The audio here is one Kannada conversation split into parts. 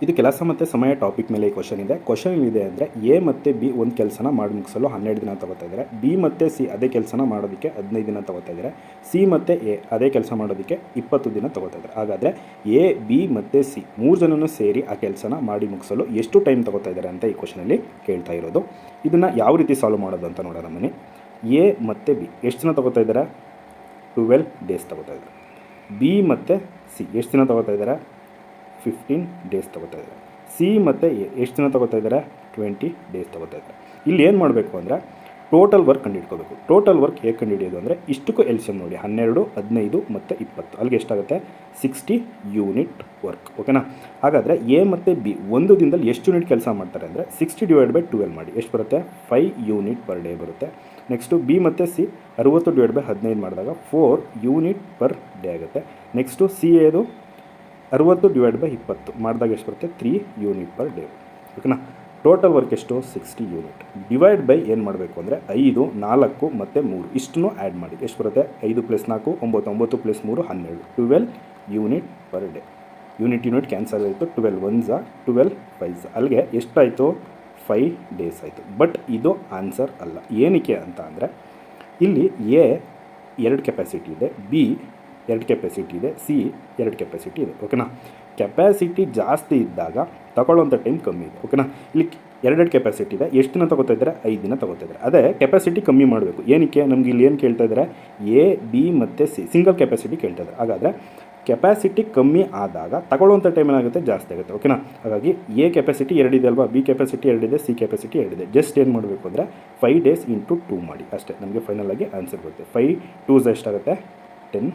ಇದು ಕೆಲಸ ಮತ್ತು ಸಮಯ ಟಾಪಿಕ್ ಮೇಲೆ ಈ ಕ್ವಶನ್ ಇದೆ. ಕ್ವಶನ್ ಏನಿದೆ ಅಂದರೆ ಎ ಮತ್ತು ಬಿ ಒಂದು ಕೆಲಸನ ಮಾಡಿ ಮುಗಿಸಲು 12 ದಿನ ತಗೋತಾ ಇದ್ದಾರೆ. ಬಿ ಮತ್ತು ಸಿ ಅದೇ ಕೆಲಸನ ಮಾಡೋದಕ್ಕೆ 15 ದಿನ ತಗೋತಾ ಇದ್ದಾರೆ. ಸಿ ಮತ್ತು ಎ ಅದೇ ಕೆಲಸ ಮಾಡೋದಕ್ಕೆ 20 ದಿನ ತಗೋತಾ ಇದ್ದಾರೆ. ಹಾಗಾದರೆ ಎ ಬಿ ಮತ್ತು ಸಿ 3 ಜನನೂ ಸೇರಿ ಆ ಕೆಲಸನ ಮಾಡಿ ಮುಗಿಸಲು ಎಷ್ಟು ಟೈಮ್ ತಗೋತಾ ಇದ್ದಾರೆ ಅಂತ ಈ ಕ್ವಶನಲ್ಲಿ ಕೇಳ್ತಾ ಇರೋದು. ಇದನ್ನು ಯಾವ ರೀತಿ ಸಾಲ್ವ್ ಮಾಡೋದು ಅಂತ ನೋಡೋಣ ಬನ್ನಿ. ಎ ಮತ್ತು ಬಿ ಎಷ್ಟು ದಿನ ತಗೋತಾ ಇದ್ದಾರೆ? 12 ಡೇಸ್ ತಗೋತಾ ಇದ್ದಾರೆ. ಬಿ ಮತ್ತು ಸಿ ಎಷ್ಟು ದಿನ ತಗೋತಾ ಇದ್ದಾರೆ? 15 ಡೇಸ್ ತಗೋತಾ ಇದ್ದಾರೆ. ಸಿ ಮತ್ತು ಎ ಎಷ್ಟು ದಿನ ತಗೋತಾ ಇದ್ದಾರೆ? 20 ಡೇಸ್ ತಗೋತಾ ಇದ್ದಾರೆ. ಇಲ್ಲಿ ಏನು ಮಾಡಬೇಕು ಅಂದರೆ ಟೋಟಲ್ ವರ್ಕ್ ಕಂಡುಹಿಡ್ಕೋಬೇಕು. ಟೋಟಲ್ ವರ್ಕ್ ಹೇಗೆ ಕಂಡುಹಿಡಿಯೋದು ಅಂದರೆ ಇಷ್ಟಕ್ಕೂ ಎಲ್ಸಿಯಂ ನೋಡಿ, 12, 15 ಮತ್ತು 20, ಅಲ್ಲಿಗೆ ಎಷ್ಟಾಗುತ್ತೆ? 60 ಯೂನಿಟ್ ವರ್ಕ್. ಓಕೆನಾ? ಹಾಗಾದರೆ ಎ ಮತ್ತು ಬಿ ಒಂದು ದಿನದಲ್ಲಿ ಎಷ್ಟು ಯೂನಿಟ್ ಕೆಲಸ ಮಾಡ್ತಾರೆ ಅಂದರೆ 60/12 ಮಾಡಿ ಎಷ್ಟು ಬರುತ್ತೆ? 5 ಯೂನಿಟ್ ಪರ್ ಡೇ ಬರುತ್ತೆ. ನೆಕ್ಸ್ಟು ಬಿ ಮತ್ತು ಸಿ 60/15 ಮಾಡಿದಾಗ 4 ಯೂನಿಟ್ ಪರ್ ಡೇ ಆಗುತ್ತೆ. ನೆಕ್ಸ್ಟು ಸಿ ಎದು 60/20 ಮಾಡಿದಾಗ ಎಷ್ಟು ಬರುತ್ತೆ? 3 ಯೂನಿಟ್ ಪರ್ ಡೇ. ಓಕೆನಾ? ಟೋಟಲ್ ವರ್ಕ್ ಎಷ್ಟು? 60 ಯೂನಿಟ್. ಡಿವೈಡ್ ಬೈ ಏನು ಮಾಡಬೇಕು ಅಂದರೆ 5, 4 ಮತ್ತು 3 ಇಷ್ಟನ್ನು ಆ್ಯಡ್ ಮಾಡಿ ಎಷ್ಟು ಬರುತ್ತೆ? 5 + 4 9, 9 + 3 12, 12 unit per day. Unit cancel ಆಯಿತು. 12 1s 12 5s ಅಲ್ಲಿಗೆ ಎಷ್ಟಾಯಿತು? 5 ಡೇಸ್ ಆಯಿತು. ಬಟ್ ಇದು ಆನ್ಸರ್ ಅಲ್ಲ. ಏನಕ್ಕೆ ಅಂತ ಅಂದರೆ ಇಲ್ಲಿ ಎ 2 ಕೆಪಾಸಿಟಿ ಇದೆ, ಬಿ 2 ಕೆಪಾಸಿಟಿ ಇದೆ, ಸಿ 2 ಕೆಪಾಸಿಟಿ ಇದೆ. ಓಕೆನಾ? ಕೆಪಾಸಿಟಿ ಜಾಸ್ತಿ ಇದ್ದಾಗ ತಗೊಳ್ಳೋಂಥ ಟೈಮ್ ಕಮ್ಮಿ ಇದೆ. ಓಕೆನಾ? ಇಲ್ಲಿ 2 ಕೆಪಾಸಿಟಿ ಇದೆ. ಎಷ್ಟು ದಿನ ತಗೋತಾ ಇದ್ದಾರೆ? 5 ದಿನ ತಗೋತಾ ಇದ್ದಾರೆ. ಅದೇ ಕೆಪಾಸಿಟಿ ಕಮ್ಮಿ ಮಾಡಬೇಕು. ಏನಕ್ಕೆ? ನಮ್ಗೆ ಇಲ್ಲಿ ಏನು ಕೇಳ್ತಾ ಇದ್ದಾರೆ? ಎ ಬಿ ಮತ್ತು ಸಿ ಸಿಂಗಲ್ ಕೆಪಾಸಿಟಿ ಕೇಳ್ತಾ ಇದ್ದಾರೆ. ಹಾಗಾದರೆ ಕೆಪಾಸಿಟಿ ಕಮ್ಮಿ ಆದಾಗ ತಗೊಳ್ಳೋಂಥ ಟೈಮ್ ಏನಾಗುತ್ತೆ? ಜಾಸ್ತಿ ಆಗುತ್ತೆ. ಓಕೆನಾ? ಹಾಗಾಗಿ ಎ ಕೆಪಾಸಿಟಿ 2 ಇದೆ ಅಲ್ವಾ, ಬಿ ಕೆಪಾಸಿಟಿ 2 ಇದೆ, ಸಿ ಕೆಪಾಸಿಟಿ 2 ಇದೆ. ಜಸ್ಟ್ ಏನು ಮಾಡಬೇಕು ಅಂದರೆ 5 ಡೇಸ್ ಇಂಟು 2 ಮಾಡಿ ಅಷ್ಟೇ. ನಮಗೆ ಫೈನಲ್ ಆಗಿ ಆನ್ಸರ್ ಬರುತ್ತೆ. 5 2s ಎಷ್ಟಾಗುತ್ತೆ? 10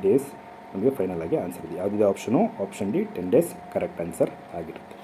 ಡೇಸ್ ನಮಗೆ ಫೈನಲ್ ಆಗಿ ಆನ್ಸರ್ ಇದೆ. ಯಾವುದಿದೆ option? Option D 10 days correct answer ಆಗಿರುತ್ತೆ.